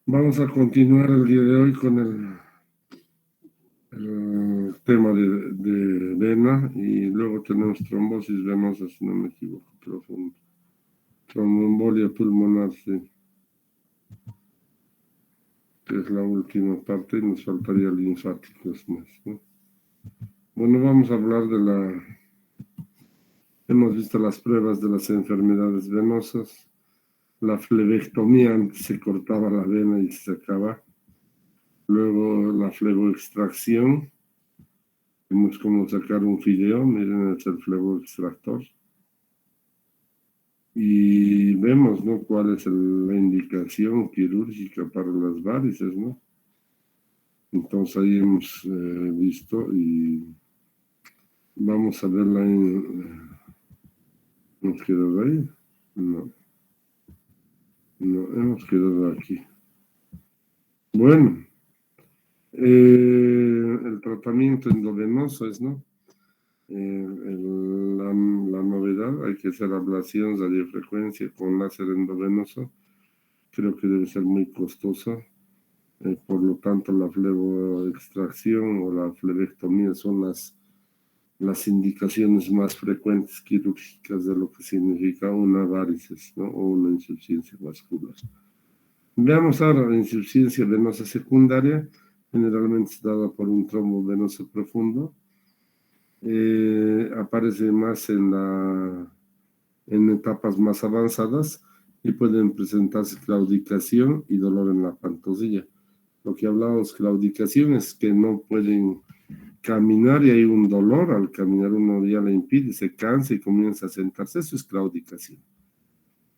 Vamos a continuar el día de hoy con el tema de vena y luego tenemos trombosis venosa, si no me equivoco, profunda. Tromboembolia pulmonar, sí, que es la última parte y nos faltaría linfáticos más, ¿no? Bueno, vamos a hablar hemos visto las pruebas de las enfermedades venosas, la flebectomía, antes se cortaba la vena y se sacaba, luego la fleboextracción. Vemos cómo sacar un fideo, miren, es el fleboextractor. Y vemos, ¿no?, cuál es la indicación quirúrgica para las varices, ¿no? Entonces ahí hemos visto y vamos a verla ¿Hemos quedado ahí? No, hemos quedado aquí. Bueno, el tratamiento endovenoso es, ¿no? La novedad, hay que hacer ablación, radiofrecuencia con láser endovenoso. Creo que debe ser muy costosa. Por lo tanto, la fleboextracción o la flebectomía son las indicaciones más frecuentes quirúrgicas de lo que significa una varices, ¿no?, o una insuficiencia vascular. Veamos ahora la insuficiencia venosa secundaria, generalmente es dada por un trombo venoso profundo. Aparece más en etapas más avanzadas y pueden presentarse claudicación y dolor en la pantorrilla. Lo que hablábamos, claudicación, es que no pueden caminar y hay un dolor, al caminar uno ya le impide, se cansa y comienza a sentarse, eso es claudicación.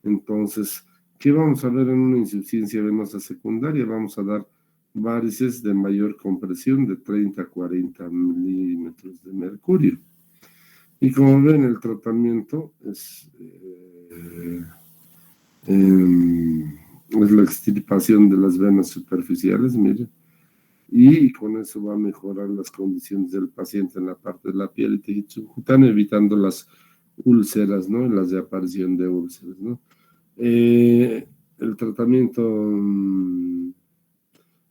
Entonces, ¿qué vamos a ver en una insuficiencia venosa secundaria? Vamos a dar varices de mayor compresión de 30 a 40 milímetros de mercurio. Y como ven, el tratamiento es la extirpación de las venas superficiales, miren, y con eso va a mejorar las condiciones del paciente en la parte de la piel y tejido subcutáneo, evitando las úlceras, ¿no?, las de aparición de úlceras, ¿no? El tratamiento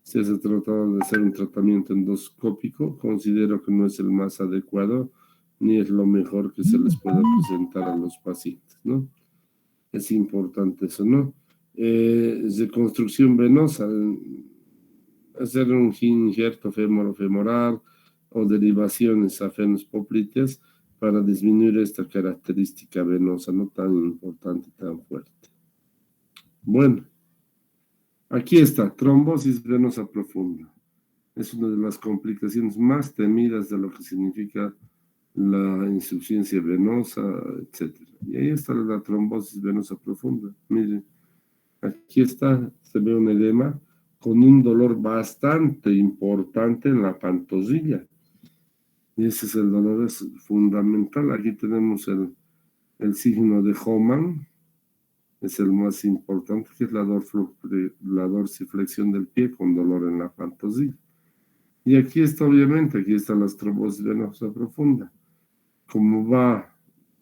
se ha tratado de hacer un tratamiento endoscópico. Considero que no es el más adecuado ni es lo mejor que se les pueda presentar a los pacientes, ¿no? Es importante eso, ¿no? Reconstrucción venosa, hacer un injerto femorofermoral o derivaciones a fenos popliteas para disminuir esta característica venosa no tan importante, tan fuerte. Bueno, aquí está, trombosis venosa profunda. Es una de las complicaciones más temidas de lo que significa la insuficiencia venosa, etc. Y ahí está la trombosis venosa profunda. Miren, aquí está, se ve un edema con un dolor bastante importante en la pantorrilla. Y ese es el dolor, es fundamental. Aquí tenemos el signo de Hohmann, es el más importante, que es la dorsiflexión del pie con dolor en la pantorrilla. Y aquí está, obviamente, aquí está la trombosis venosa profunda. Como va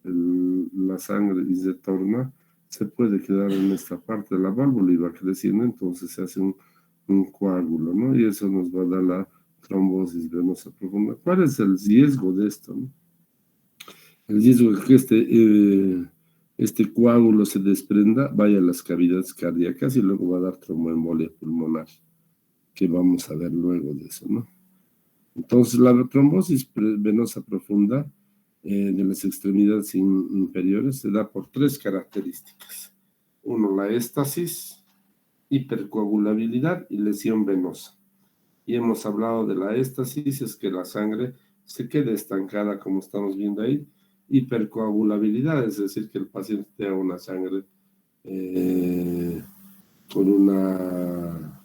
la sangre y se torna, se puede quedar en esta parte de la válvula y va creciendo, entonces se hace un coágulo, ¿no? Y eso nos va a dar la trombosis venosa profunda. ¿Cuál es el riesgo de esto, no? El riesgo es que este coágulo se desprenda, vaya a las cavidades cardíacas y luego va a dar tromboembolia pulmonar, que vamos a ver luego de eso, ¿no? Entonces, la trombosis venosa profunda de las extremidades inferiores se da por tres características. Uno, la éstasis, hipercoagulabilidad y lesión venosa. Y hemos hablado de la éstasis, es que la sangre se quede estancada, como estamos viendo ahí. Hipercoagulabilidad, es decir, que el paciente tenga una sangre con una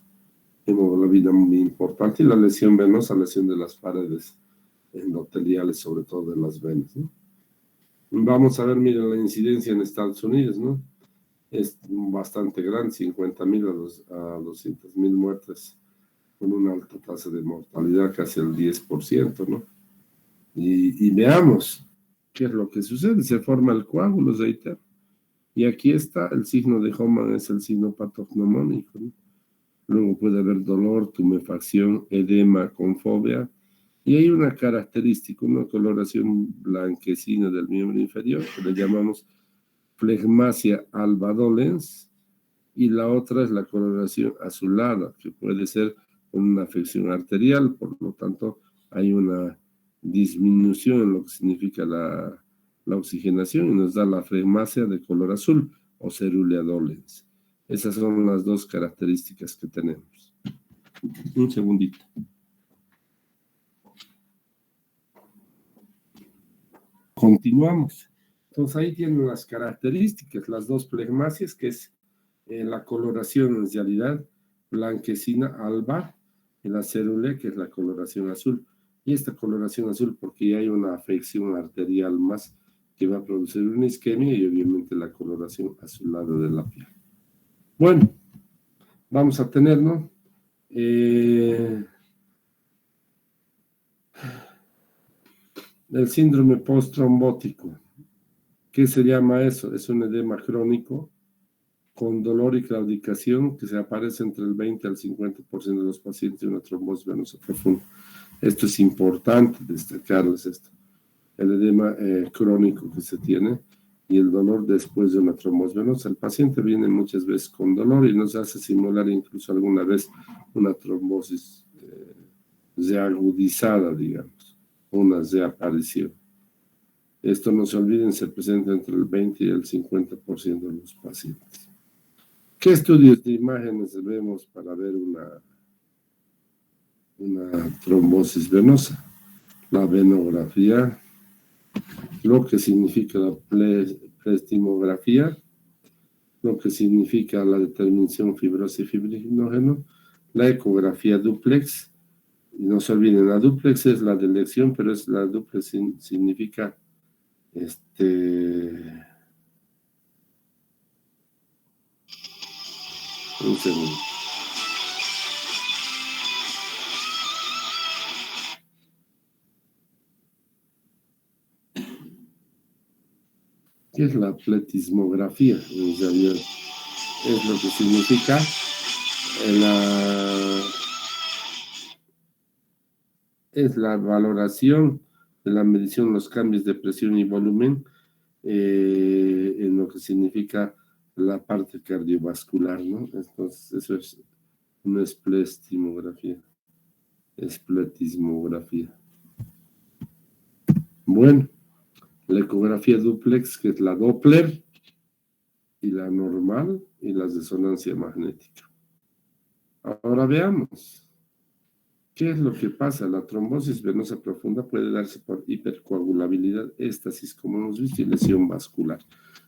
hemoglobina muy importante, y la lesión venosa, lesión de las paredes endoteliales, sobre todo de las venas, ¿no? Vamos a ver, miren, la incidencia en Estados Unidos, ¿no? Es bastante grande, 50,000 a 200,000 muertes, con una alta tasa de mortalidad, casi el 10%, ¿no? Y veamos qué es lo que sucede. Se forma el coágulo, reitero. Y aquí está el signo de Hohmann, es el signo patognomónico, ¿no? Luego puede haber dolor, tumefacción, edema con fobia. Y hay una característica, una coloración blanquecina del miembro inferior, que le llamamos flegmasia alba dolens, y la otra es la coloración azulada, que puede ser una afección arterial, por lo tanto hay una disminución en lo que significa la oxigenación y nos da la flegmasia de color azul o cerulea dolens. Esas son las dos características que tenemos. Un segundito. Continuamos. Entonces ahí tienen las características, las dos flegmasias, que es la coloración en realidad blanquecina alba, y la cerulea, que es la coloración azul. Y esta coloración azul porque hay una afección arterial más que va a producir una isquemia y obviamente la coloración azulada de la piel. Bueno, vamos a tener, ¿no? El síndrome post-trombótico. ¿Qué se llama eso? Es un edema crónico con dolor y claudicación que se aparece entre el 20 al 50% de los pacientes de una trombosis venosa profunda. Esto es importante destacarles esto. El edema crónico que se tiene y el dolor después de una trombosis venosa. El paciente viene muchas veces con dolor y nos hace simular incluso alguna vez una trombosis reagudizada, digamos, una reaparición. Esto no se olviden, se presenta entre el 20 y el 50% de los pacientes. ¿Qué estudios de imágenes vemos para ver una trombosis venosa? La venografía, lo que significa la plestimografía, lo que significa la determinación fibrosa y fibrinógeno, la ecografía dúplex, y no se olviden, la dúplex es la de elección, pero es la dúplex significa un segundo. ¿Qué es la pletismografía? En realidad es lo que significa es la valoración de la medición de los cambios de presión y volumen en lo que significa la parte cardiovascular, ¿no? Entonces, eso es una espletismografía. Espletismografía. Bueno, la ecografía dúplex, que es la Doppler, y la normal, y la resonancia magnética. Ahora veamos. ¿Qué es lo que pasa? La trombosis venosa profunda puede darse por hipercoagulabilidad, éstasis, como hemos visto, y lesión vascular.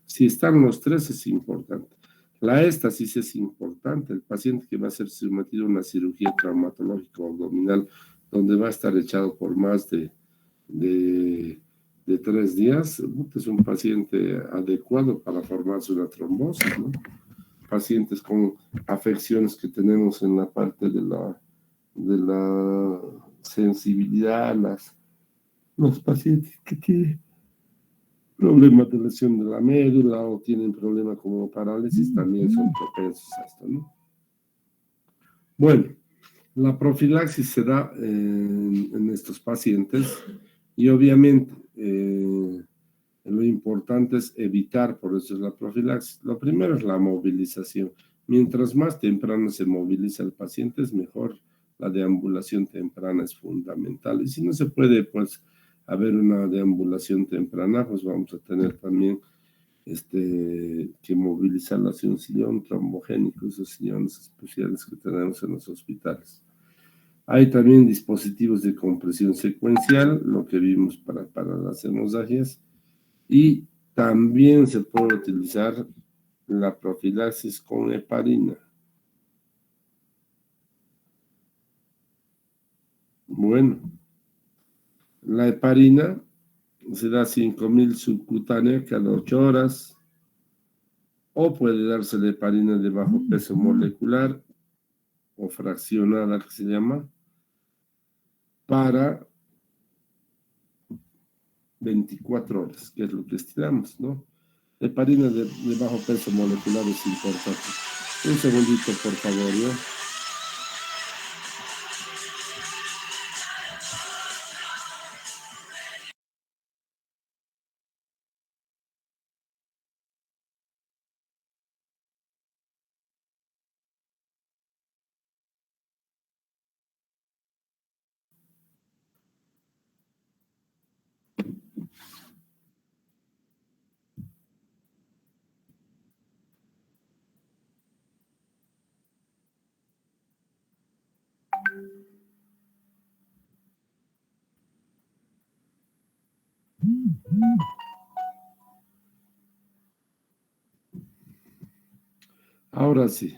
Si están los tres es importante. La éstasis es importante. El paciente que va a ser sometido a una cirugía traumatológica abdominal, donde va a estar echado por más de 3 días, es un paciente adecuado para formarse una trombosis, ¿no? Pacientes con afecciones que tenemos en la parte de la sensibilidad, los pacientes que tienen problemas de lesión de la médula o tienen problemas como parálisis también son propensos a esto, ¿no? Bueno, la profilaxis se da en estos pacientes y obviamente lo importante es evitar, por eso es la profilaxis. Lo primero es la movilización. Mientras más temprano se moviliza el paciente es mejor. La deambulación temprana es fundamental. Y si no se puede, pues, haber una deambulación temprana, pues vamos a tener también que movilizarla hacia un sillón trombogénico, esos sillones especiales que tenemos en los hospitales. Hay también dispositivos de compresión secuencial, lo que vimos para las hemorragias, y también se puede utilizar la profilaxis con heparina. Bueno, la heparina se da 5.000 subcutánea cada 8 horas, o puede darse la heparina de bajo peso molecular o fraccionada, que se llama, para 24 horas, que es lo que estiramos, ¿no? Heparina de bajo peso molecular es importante. Un segundito, por favor, ¿no? Ahora sí.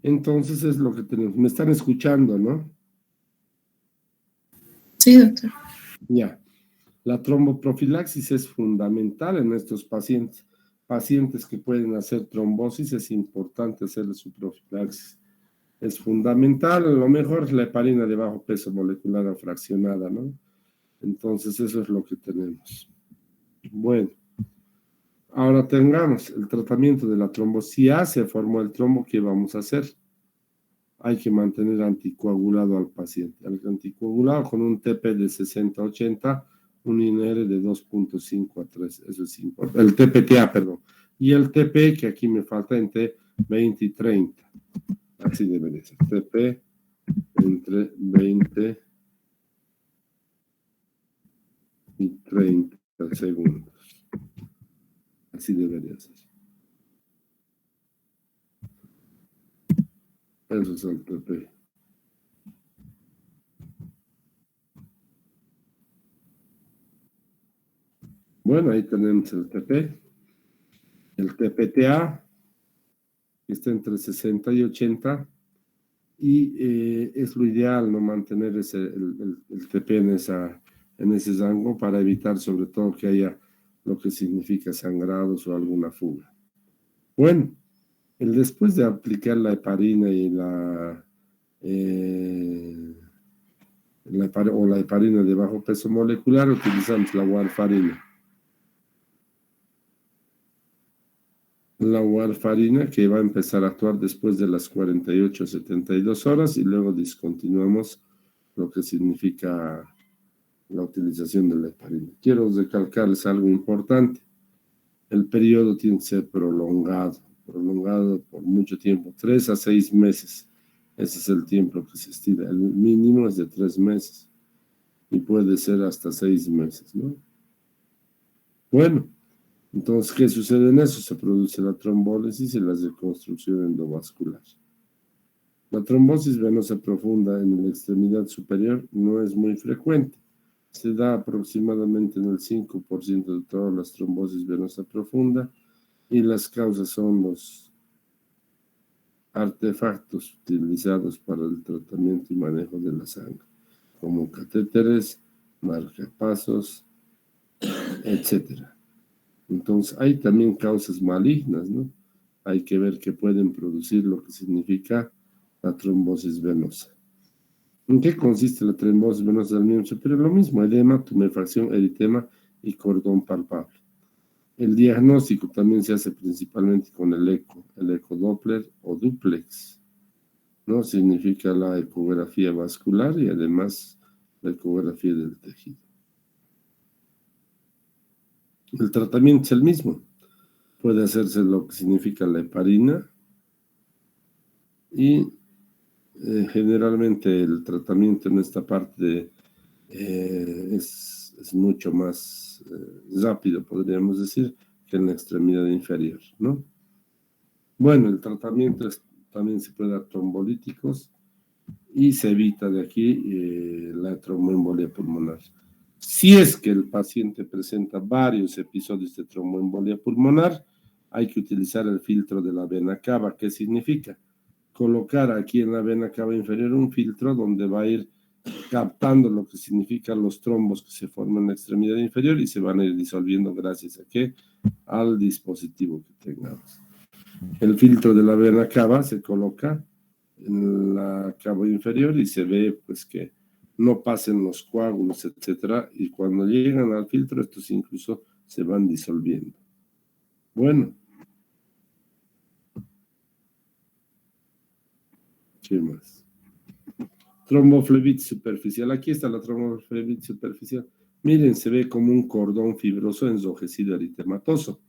Entonces es lo que tenemos. Me están escuchando, ¿no? Sí, doctor. Ya. La tromboprofilaxis es fundamental en estos pacientes. Pacientes que pueden hacer trombosis, es importante hacerle su profilaxis. Es fundamental, a lo mejor es la heparina de bajo peso molecular fraccionada, ¿no? Entonces eso es lo que tenemos. Bueno, ahora tengamos el tratamiento de la trombosis. Si ya se formó el trombo, ¿qué vamos a hacer? Hay que mantener anticoagulado al paciente. Al anticoagulado con un TP de 60-80, un INR de 2.5 a 3. Eso es importante. El TPTA, perdón. Y el TP, que aquí me falta, entre 20 y 30. Así debe ser. TP entre 20 y 30 segundos. Así debería ser. Eso es el TP. Bueno, ahí tenemos el TP. El TPTA está entre 60 y 80. Y es lo ideal no mantener el TP en ese rango para evitar sobre todo que haya lo que significa sangrados o alguna fuga. Bueno, después de aplicar la heparina y la heparina de bajo peso molecular, utilizamos la warfarina. La warfarina que va a empezar a actuar después de las 48-72 horas y luego discontinuamos lo que significa la utilización de la heparina. Quiero recalcarles algo importante. El periodo tiene que ser prolongado por mucho tiempo, 3 a 6 meses. Ese es el tiempo que se estira. El mínimo es de 3 meses y puede ser hasta 6 meses, ¿no? Bueno, entonces, ¿qué sucede en eso? Se produce la trombólisis y la reconstrucción endovascular. La trombosis venosa profunda en la extremidad superior no es muy frecuente. Se da aproximadamente en el 5% de todas las trombosis venosa profunda y las causas son los artefactos utilizados para el tratamiento y manejo de la sangre, como catéteres, marcapasos, etc. Entonces, hay también causas malignas, ¿no? Hay que ver que pueden producir lo que significa la trombosis venosa. ¿En qué consiste la trombosis venosa del miembro superior? Lo mismo, edema, tumefacción, eritema y cordón palpable. El diagnóstico también se hace principalmente con el eco Doppler o duplex, ¿no? Significa la ecografía vascular y además la ecografía del tejido. El tratamiento es el mismo. Puede hacerse lo que significa la heparina y generalmente el tratamiento en esta parte es mucho más rápido, podríamos decir, que en la extremidad inferior, ¿no? Bueno, el tratamiento también se puede dar trombolíticos y se evita de aquí la tromboembolia pulmonar. Si es que el paciente presenta varios episodios de tromboembolia pulmonar, hay que utilizar el filtro de la vena cava. ¿Qué significa? Colocar aquí en la vena cava inferior un filtro donde va a ir captando lo que significan los trombos que se forman en la extremidad inferior y se van a ir disolviendo gracias a ¿qué? Al dispositivo que tengamos. El filtro de la vena cava se coloca en la cava inferior y se ve pues que no pasen los coágulos, etcétera, y cuando llegan al filtro estos incluso se van disolviendo. Bueno, ¿qué más? Tromboflebitis superficial. Aquí está la tromboflebitis superficial. Miren, se ve como un cordón fibroso enrojecido eritematoso.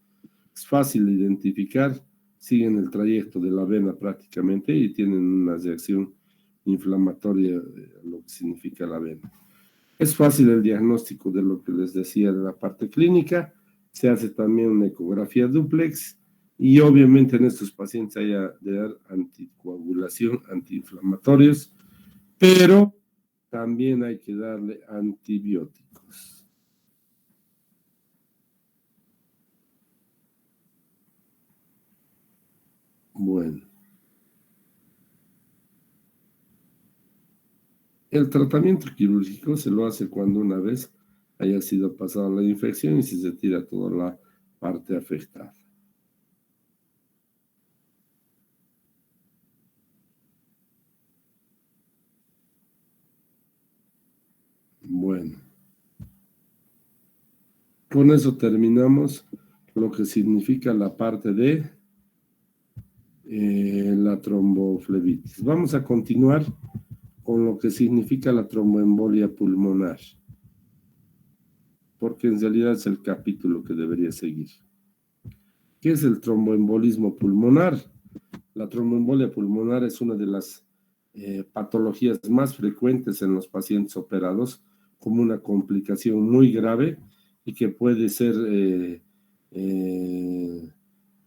Es fácil de identificar. Siguen el trayecto de la vena prácticamente y tienen una reacción inflamatoria a lo que significa la vena. Es fácil el diagnóstico de lo que les decía de la parte clínica. Se hace también una ecografía duplex y obviamente en estos pacientes hay de dar anticoagulación, antiinflamatorios, pero también hay que darle antibióticos. Bueno, el tratamiento quirúrgico se lo hace cuando una vez haya sido pasada la infección y se retira toda la parte afectada. Bueno, con eso terminamos lo que significa la parte de la tromboflebitis. Vamos a continuar con lo que significa la tromboembolia pulmonar, porque en realidad es el capítulo que debería seguir. ¿Qué es el tromboembolismo pulmonar? La tromboembolia pulmonar es una de las patologías más frecuentes en los pacientes operados, como una complicación muy grave y que puede ser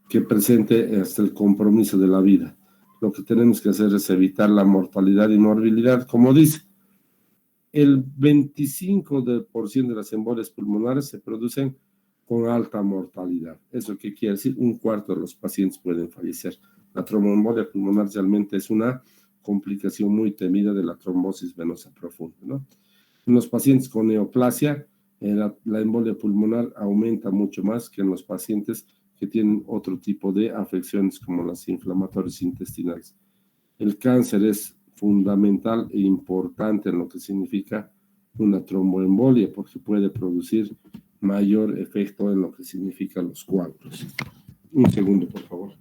que presente hasta el compromiso de la vida. Lo que tenemos que hacer es evitar la mortalidad y morbilidad. Como dice, el 25% de las embolias pulmonares se producen con alta mortalidad. ¿Eso qué quiere decir? Un cuarto de los pacientes pueden fallecer. La tromboembolia pulmonar realmente es una complicación muy temida de la trombosis venosa profunda, ¿no? En los pacientes con neoplasia, la embolia pulmonar aumenta mucho más que en los pacientes que tienen otro tipo de afecciones como las inflamatorias intestinales. El cáncer es fundamental e importante en lo que significa una tromboembolia porque puede producir mayor efecto en lo que significan los coágulos. Un segundo, por favor.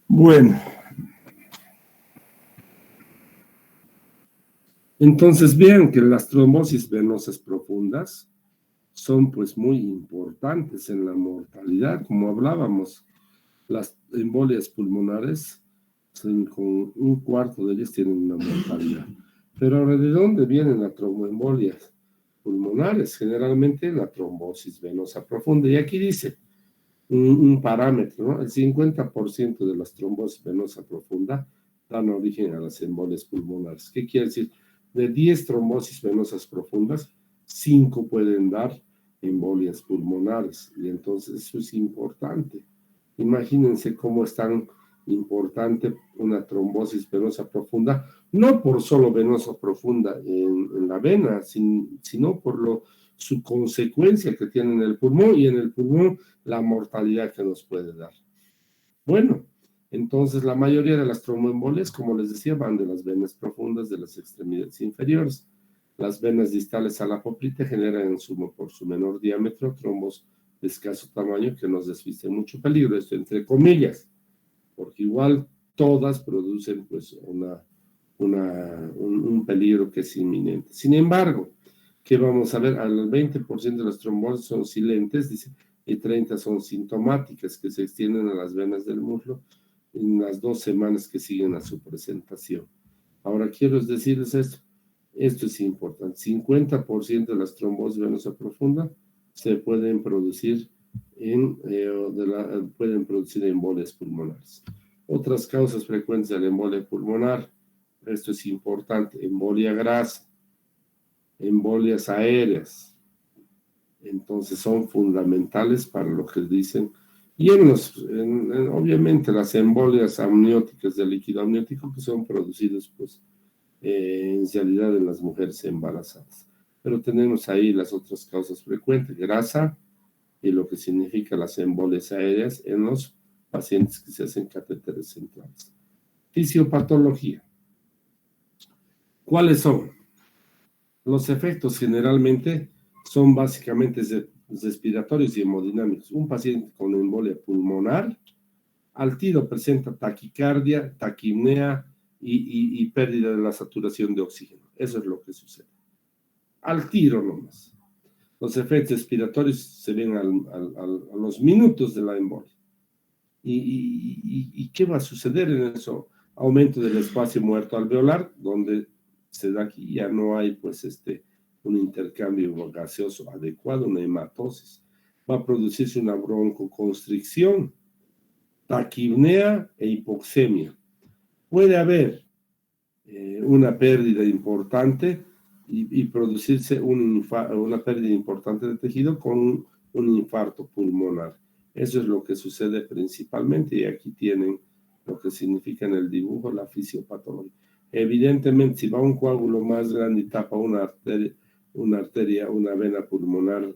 Bueno, entonces vean que las trombosis venosas profundas son pues muy importantes en la mortalidad, como hablábamos. Las embolias pulmonares, con un cuarto de ellas tienen una mortalidad. Pero ahora, ¿de dónde vienen las tromboembolias pulmonares? Generalmente la trombosis venosa profunda. Y aquí dice un parámetro, ¿no? El 50% de las trombosis venosa profunda dan origen a las embolias pulmonares. ¿Qué quiere decir? De 10 trombosis venosas profundas, 5 pueden dar embolias pulmonares. Y entonces eso es importante. Imagínense cómo es tan importante una trombosis venosa profunda, no por solo venosa profunda en la vena, sino por su consecuencia que tiene en el pulmón, y en el pulmón la mortalidad que nos puede dar. Bueno, entonces la mayoría de las tromboembolias, como les decía, van de las venas profundas de las extremidades inferiores. Las venas distales a la poplite generan en suma, por su menor diámetro, trombos de escaso tamaño que nos desvisten mucho peligro, esto entre comillas, porque igual todas producen pues un peligro que es inminente. Sin embargo, que vamos a ver, al 20% de las trombosis son silentes, dice, y 30 son sintomáticas, que se extienden a las venas del muslo en las 2 semanas que siguen a su presentación. Ahora quiero decirles esto es importante, 50% de las trombosis venosa profunda se pueden producir pueden producir embolias pulmonares. Otras causas frecuentes de la embolia pulmonar, esto es importante, embolia grasa, embolias aéreas, entonces son fundamentales para lo que dicen. Y obviamente las embolias amnióticas del líquido amniótico, que son producidas pues en realidad en las mujeres embarazadas. Pero tenemos ahí las otras causas frecuentes, grasa y lo que significa las embolias aéreas en los pacientes que se hacen catéteres centrales. Fisiopatología. ¿Cuáles son? Los efectos generalmente son básicamente respiratorios y hemodinámicos. Un paciente con embolia pulmonar al tiro presenta taquicardia, taquipnea y pérdida de la saturación de oxígeno. Eso es lo que sucede. Al tiro nomás. Los efectos respiratorios se ven a los minutos de la embolia. ¿Y qué va a suceder en eso? Aumento del espacio muerto alveolar, donde se da aquí, ya no hay pues un intercambio gaseoso adecuado, una hematosis. Va a producirse una broncoconstricción, taquipnea e hipoxemia. Puede haber una pérdida importante y producirse una pérdida importante de tejido con un infarto pulmonar. Eso es lo que sucede principalmente, y aquí tienen lo que significa en el dibujo la fisiopatología. Evidentemente, si va un coágulo más grande y tapa una arteria, una vena pulmonar,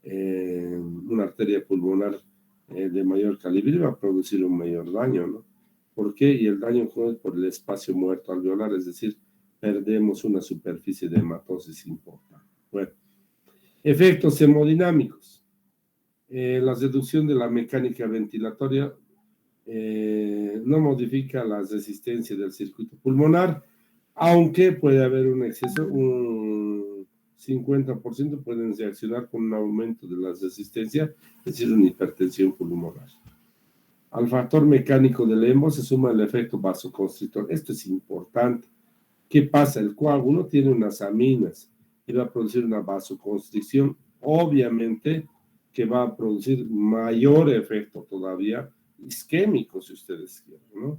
una arteria pulmonar de mayor calibre, va a producir un mayor daño, ¿no? ¿Por qué? Y el daño es por el espacio muerto alveolar, es decir, perdemos una superficie de hematosis importante. Bueno, efectos hemodinámicos. La reducción de la mecánica ventilatoria no modifica la resistencia del circuito pulmonar, aunque puede haber un exceso, un 50% pueden reaccionar con un aumento de la resistencia, es decir, una hipertensión pulmonar. Al factor mecánico del embo se suma el efecto vasoconstrictor. Esto es importante. ¿Qué pasa? El coágulo tiene unas aminas y va a producir una vasoconstricción. Obviamente que va a producir mayor efecto todavía isquémico, si ustedes quieren, ¿no?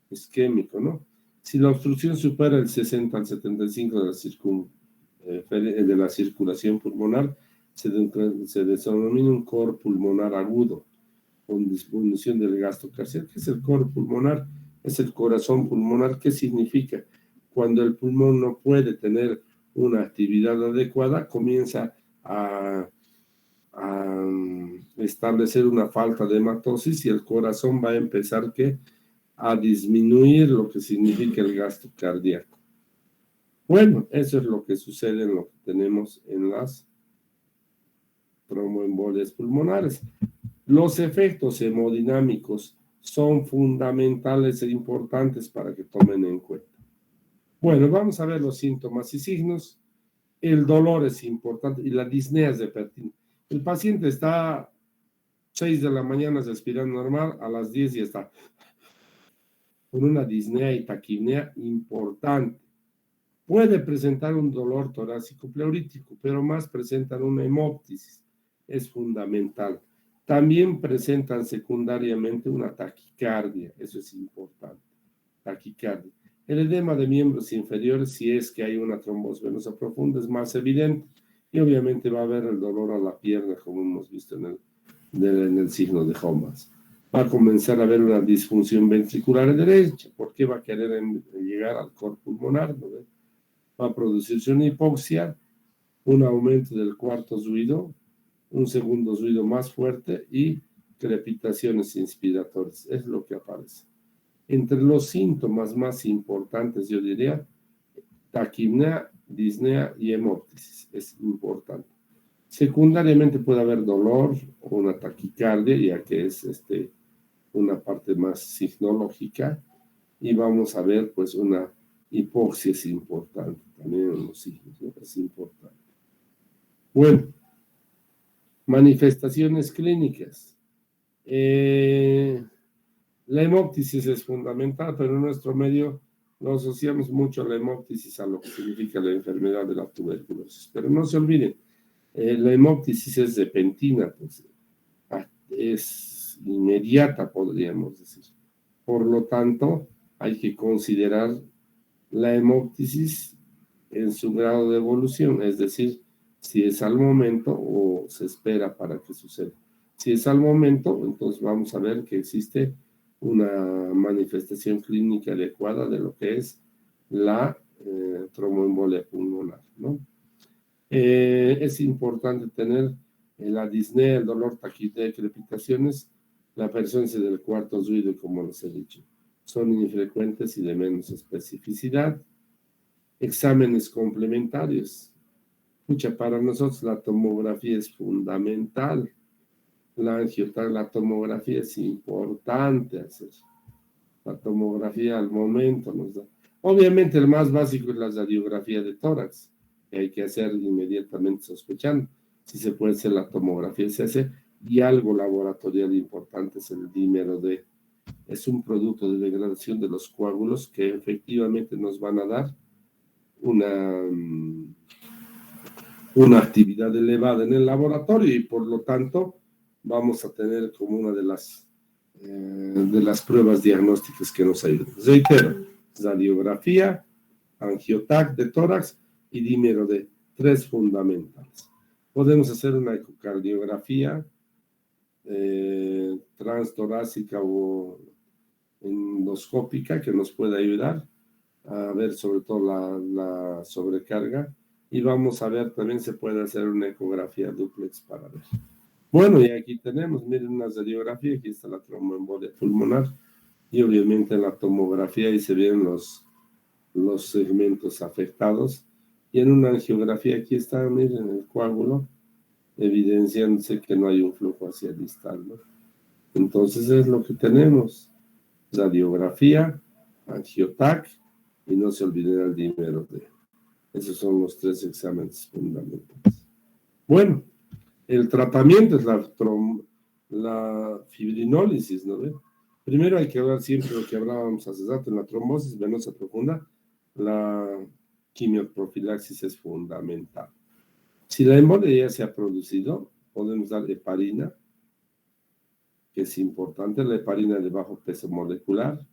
Isquémico, ¿no? Si la obstrucción supera el 60 al 75 de la circulación pulmonar, se denomina un cor pulmonar agudo. con disminución del gasto cardíaco. ¿Qué es el coro pulmonar? Es el corazón pulmonar. ¿Qué significa? Cuando el pulmón no puede tener una actividad adecuada, comienza a establecer una falta de hematosis y el corazón va a empezar a disminuir lo que significa el gasto cardíaco. Bueno, eso es lo que sucede en lo que tenemos en las tromboembolias pulmonares. Los efectos hemodinámicos son fundamentales e importantes para que tomen en cuenta. Bueno, vamos a ver los síntomas y signos. El dolor es importante y la disnea es de pertinente. El paciente está a 6 de la mañana respirando normal, a las 10 ya está con una disnea y taquipnea importante. Puede presentar un dolor torácico pleurítico, pero más presentan una hemóptisis. Es fundamental. También presentan secundariamente una taquicardia. Eso es importante. Taquicardia. El edema de miembros inferiores, si es que hay una trombosis venosa profunda, es más evidente. Y obviamente va a haber el dolor a la pierna, como hemos visto en el signo de Homas. Va a comenzar a haber una disfunción ventricular derecha. ¿Por qué va a querer llegar al coro pulmonar? ¿No? Va a producirse una hipoxia, un aumento del cuarto ruido, un segundo ruido más fuerte y crepitaciones inspiratorias. Es lo que aparece. Entre los síntomas más importantes, yo diría, taquipnea, disnea y hemóptisis. Es importante. Secundariamente puede haber dolor o una taquicardia, ya que es una parte más signológica, y vamos a ver pues una hipoxia es importante, también en los signos, ¿no? Es importante. Bueno, manifestaciones clínicas. La hemóptisis es fundamental, pero en nuestro medio no asociamos mucho a la hemóptisis a lo que significa la enfermedad de la tuberculosis. Pero no se olviden, la hemóptisis es repentina, pues, es inmediata, podríamos decir. Por lo tanto, hay que considerar la hemóptisis en su grado de evolución, es decir, si es al momento o se espera para que suceda. Si es al momento, entonces vamos a ver que existe una manifestación clínica adecuada de lo que es la tromboembolia pulmonar, ¿no? Es importante tener la disnea, el dolor, taquipnea, crepitaciones, la presencia del cuarto ruido, como les he dicho. Son infrecuentes y de menos especificidad. Exámenes complementarios. Escucha, para nosotros la tomografía es fundamental. La tomografía es importante hacer. La tomografía al momento nos da. Obviamente el más básico es la radiografía de tórax, que hay que hacer inmediatamente sospechando. Si se puede hacer la tomografía, se hace. Y algo laboratorial importante es el dímero D. Es un producto de degradación de los coágulos que efectivamente nos van a dar una actividad elevada en el laboratorio y por lo tanto vamos a tener como una de las pruebas diagnósticas que nos ayudan. Reitero, radiografía, angiotac de tórax y dímero D, 3 fundamentales. Podemos hacer una ecocardiografía transtorácica o endoscópica que nos puede ayudar a ver sobre todo la sobrecarga, y vamos a ver, también se puede hacer una ecografía dúplex para ver. Bueno, y aquí tenemos, miren una radiografía, aquí está la tromboembolia pulmonar, y obviamente en la tomografía ahí se ven los segmentos afectados, y en una angiografía aquí está, miren el coágulo, evidenciándose que no hay un flujo hacia distal, ¿no? Entonces es lo que tenemos, radiografía, angiotac, y no se olviden el dímero D. Esos son los 3 exámenes fundamentales. Bueno, el tratamiento es la fibrinólisis, ¿no ve? Primero hay que hablar siempre lo que hablábamos hace rato, en la trombosis venosa profunda, la quimioprofilaxis es fundamental. Si la embolia ya se ha producido, podemos dar heparina, que es importante, la heparina de bajo peso molecular.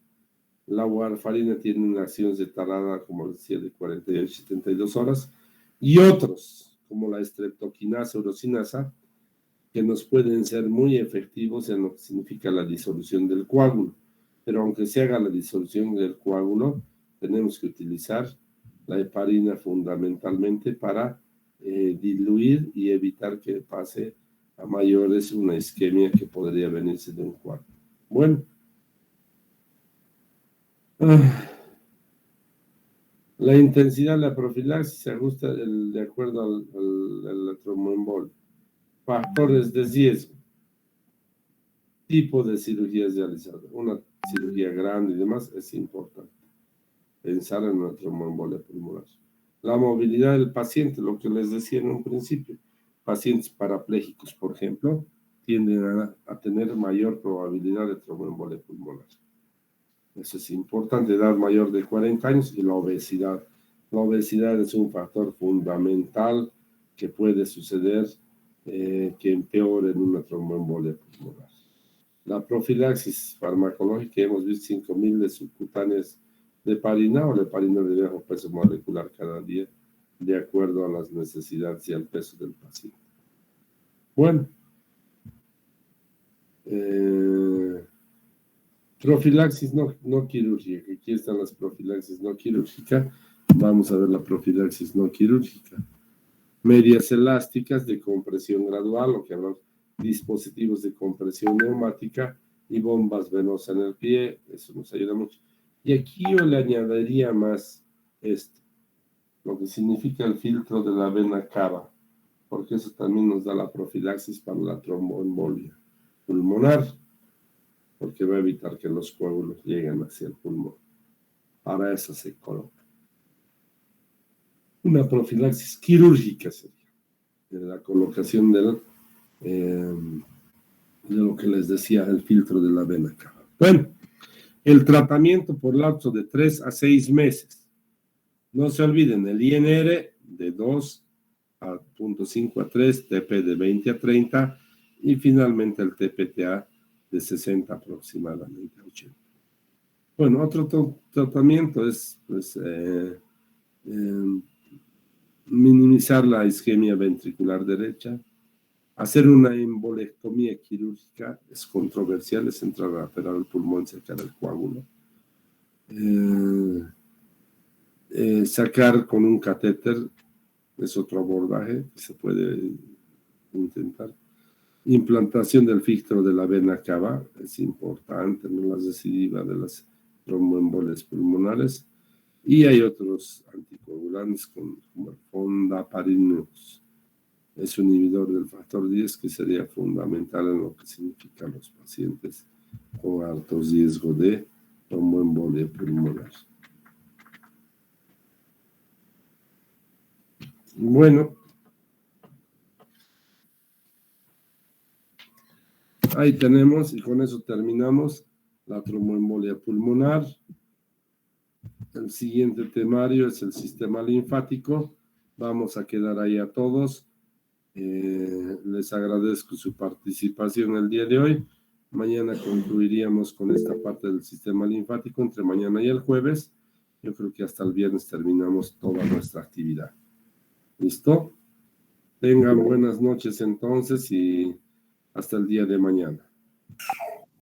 La warfarina tiene una acción retardada, como decía, de 48 a 72 horas, y otros, como la streptokinasa, urosinasa, que nos pueden ser muy efectivos en lo que significa la disolución del coágulo. Pero aunque se haga la disolución del coágulo, tenemos que utilizar la heparina fundamentalmente para diluir y evitar que pase a mayores una isquemia que podría venirse de un coágulo. Bueno. La intensidad de la profilaxis se ajusta de acuerdo al tromboembolio. Factores de riesgo. Tipo de cirugías realizadas. Una cirugía grande y demás es importante. Pensar en una tromboembolia pulmonar. La movilidad del paciente, lo que les decía en un principio. Pacientes parapléjicos, por ejemplo, tienden a tener mayor probabilidad de tromboembolia pulmonar. Eso es importante, edad mayor de 40 años y la obesidad. La obesidad es un factor fundamental que puede suceder que empeore en una tromboembolia pulmonar. La profilaxis farmacológica, hemos visto 5.000 de subcutáneas de heparina o heparina de bajo peso molecular cada día, de acuerdo a las necesidades y al peso del paciente. Bueno. Profilaxis no quirúrgica. Aquí están las profilaxis no quirúrgicas. Vamos a ver la profilaxis no quirúrgica. Medias elásticas de compresión gradual, lo que hablamos, dispositivos de compresión neumática y bombas venosas en el pie. Eso nos ayuda mucho. Y aquí yo le añadiría más esto, lo que significa el filtro de la vena cava, porque eso también nos da la profilaxis para la tromboembolia pulmonar, porque va a evitar que los coágulos lleguen hacia el pulmón. Para eso se coloca. Una profilaxis quirúrgica sería de la colocación de lo que les decía, el filtro de la vena cava. Bueno, el tratamiento por lapso de 3 a 6 meses. No se olviden, el INR de 2.5 a 3, TP de 20 a 30 y finalmente el TPTA de 60 aproximadamente a 80. Bueno, otro tratamiento es pues, minimizar la isquemia ventricular derecha. Hacer una embolectomía quirúrgica es controversial, es entrar a operar el pulmón, sacar el coágulo. Sacar con un catéter es otro abordaje que se puede intentar. Implantación del filtro de la vena cava es importante, no la recidiva de las tromboembolias pulmonares. Y hay otros anticoagulantes como el fondaparinux. Es un inhibidor del factor 10 que sería fundamental en lo que significan los pacientes con alto riesgo de tromboembolia pulmonar. Bueno, ahí tenemos, y con eso terminamos la tromboembolia pulmonar. El siguiente temario es el sistema linfático. Vamos a quedar ahí a todos. Les agradezco su participación el día de hoy. Mañana concluiríamos con esta parte del sistema linfático, entre mañana y el jueves. Yo creo que hasta el viernes terminamos toda nuestra actividad. ¿Listo? Tengan buenas noches entonces y hasta el día de mañana.